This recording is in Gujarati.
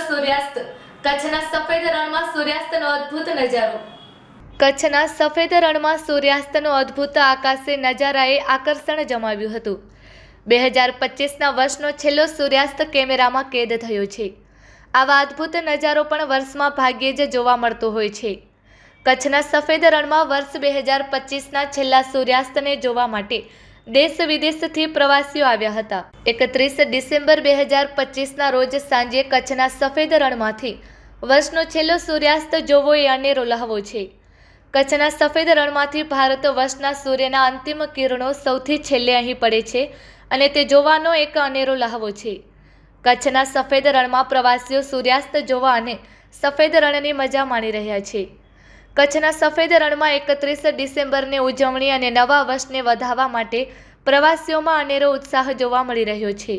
સૂર્યાસ્ત કચ્છના સફેદ રણમાં સૂર્યાસ્તનો અદ્ભુત નજારો કચ્છના સફેદ રણમાં સૂર્યાસ્તનો અદ્ભુત આકાશી નજારાએ આકર્ષણ જમાવ્યું હતું। 2025ના વર્ષનો છેલ્લો સૂર્યાસ્ત કેમેરામાં કેદ થયો છે। આવા અદ્ભુત નજારો પણ વર્ષમાં ભાગ્યે જ જોવા મળતો હોય છે। કચ્છના સફેદ રણમાં વર્ષ 2025ના છેલ્લા સૂર્યાસ્તને જોવા માટે દેશ વિદેશથી પ્રવાસીઓ આવ્યા હતા। 31 ડિસેમ્બર 2025ના રોજ સાંજે કચ્છના સફેદ રણમાંથી વર્ષનો છેલ્લો સૂર્યાસ્ત જોવો એ અનેરો લહાવો છે। કચ્છના સફેદ રણમાંથી ભારત વર્ષના સૂર્યના અંતિમ કિરણો સૌથી છેલ્લે અહીં પડે છે અને તે જોવાનો એક અનેરો લહાવો છે। કચ્છના સફેદ રણમાં પ્રવાસીઓ સૂર્યાસ્ત જોવા અને સફેદ રણની મજા માણી રહ્યા છે। કચ્છના સફેદ રણમાં 31 ડિસેમ્બરની ઉજવણી અને નવા વર્ષને વધાવવા માટે પ્રવાસીઓમાં અનેરો ઉત્સાહ જોવા મળી રહ્યો છે।